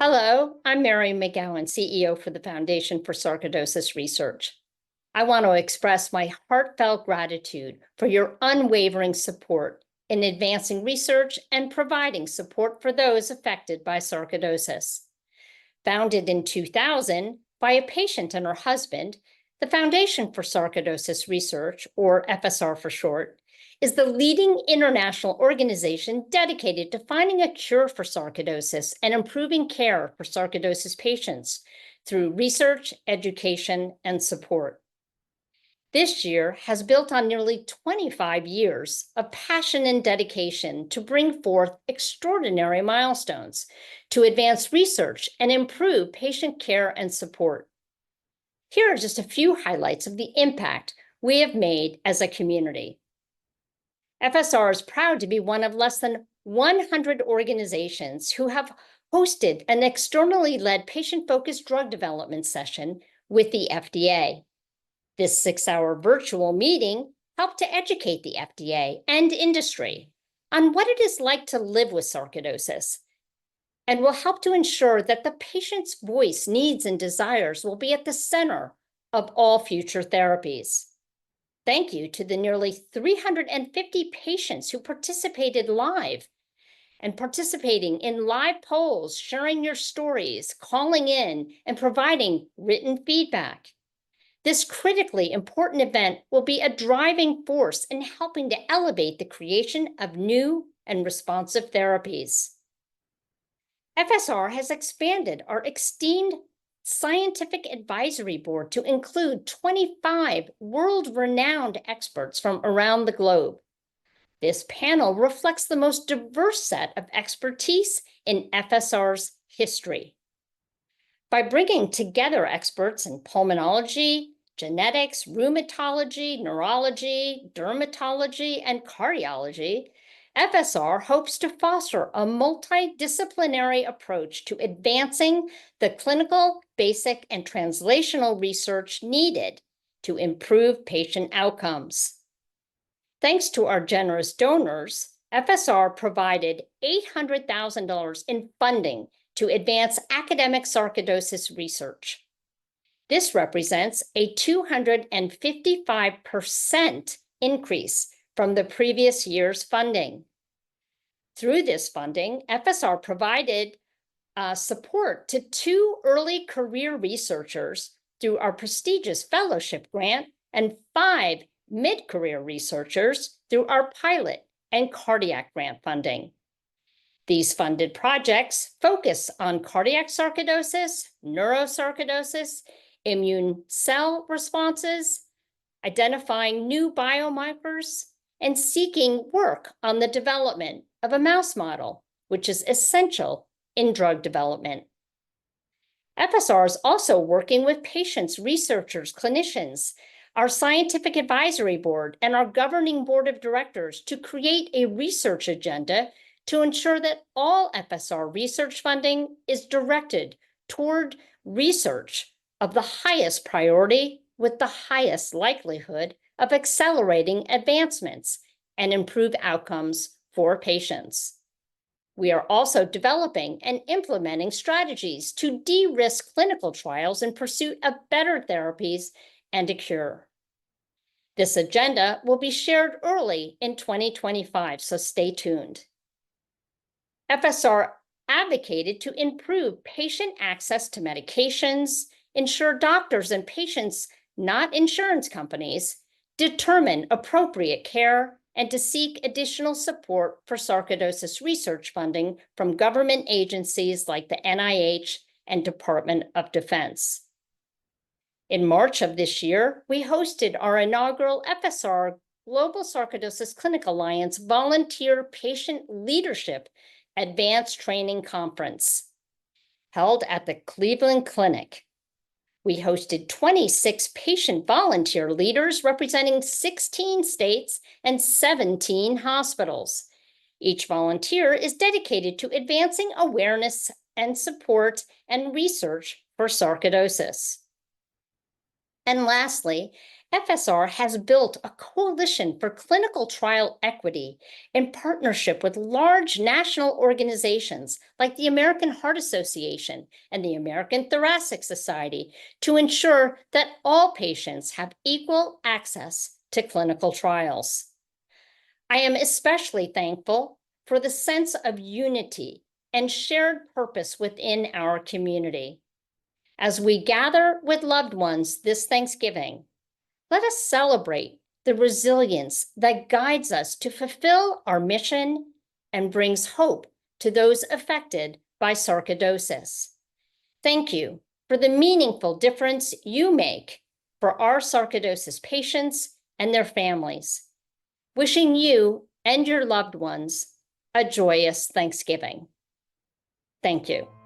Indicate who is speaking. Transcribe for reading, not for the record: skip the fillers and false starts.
Speaker 1: Hello, I'm Mary McGowan, CEO for the Foundation for Sarcoidosis Research. I want to express my heartfelt gratitude for your unwavering support in advancing research and providing support for those affected by sarcoidosis. Founded in 2000 by a patient and her husband, the Foundation for Sarcoidosis Research, or FSR for short, is the leading international organization dedicated to finding a cure for sarcoidosis and improving care for sarcoidosis patients through research, education, and support. This year has built on nearly 25 years of passion and dedication to bring forth extraordinary milestones, to advance research and improve patient care and support. Here are just a few highlights of the impact we have made as a community. FSR is proud to be one of less than 100 organizations who have hosted an externally led patient-focused drug development session with the FDA. This 6-hour virtual meeting helped to educate the FDA and industry on what it is like to live with sarcoidosis and will help to ensure that the patient's voice, needs, and desires will be at the center of all future therapies. Thank you to the nearly 350 patients who participated live and participating in live polls, sharing your stories, calling in, and providing written feedback. This critically important event will be a driving force in helping to elevate the creation of new and responsive therapies. FSR has expanded our esteemed scientific advisory board to include 25 world-renowned experts from around the globe. This panel reflects the most diverse set of expertise in FSR's history. By bringing together experts in pulmonology, genetics, rheumatology, neurology, dermatology, and cardiology, FSR hopes to foster a multidisciplinary approach to advancing the clinical, basic, and translational research needed to improve patient outcomes. Thanks to our generous donors, FSR provided $800,000 in funding to advance academic sarcoidosis research. This represents a 255% increase from the previous year's funding. Through this funding, FSR provided support to 2 early career researchers through our prestigious fellowship grant and 5 mid-career researchers through our pilot and cardiac grant funding. These funded projects focus on cardiac sarcoidosis, neurosarcoidosis, immune cell responses, identifying new biomarkers, and seeking work on the development of a mouse model, which is essential in drug development. FSR is also working with patients, researchers, clinicians, our scientific advisory board, and our governing board of directors to create a research agenda to ensure that all FSR research funding is directed toward research of the highest priority with the highest likelihood of accelerating advancements and improve outcomes for patients. We are also developing and implementing strategies to de-risk clinical trials in pursuit of better therapies and a cure. This agenda will be shared early in 2025, so stay tuned. FSR advocated to improve patient access to medications, ensure doctors and patients, not insurance companies, determine appropriate care, and to seek additional support for sarcoidosis research funding from government agencies like the NIH and Department of Defense. In March of this year, we hosted our inaugural FSR Global Sarcoidosis Clinic Alliance Volunteer Patient Leadership Advanced Training Conference, held at the Cleveland Clinic. We hosted 26 patient volunteer leaders representing 16 states and 17 hospitals. Each volunteer is dedicated to advancing awareness and support and research for sarcoidosis. And lastly, FSR has built a coalition for clinical trial equity in partnership with large national organizations like the American Heart Association and the American Thoracic Society to ensure that all patients have equal access to clinical trials. I am especially thankful for the sense of unity and shared purpose within our community. As we gather with loved ones this Thanksgiving, let us celebrate the resilience that guides us to fulfill our mission and brings hope to those affected by sarcoidosis. Thank you for the meaningful difference you make for our sarcoidosis patients and their families. Wishing you and your loved ones a joyous Thanksgiving. Thank you.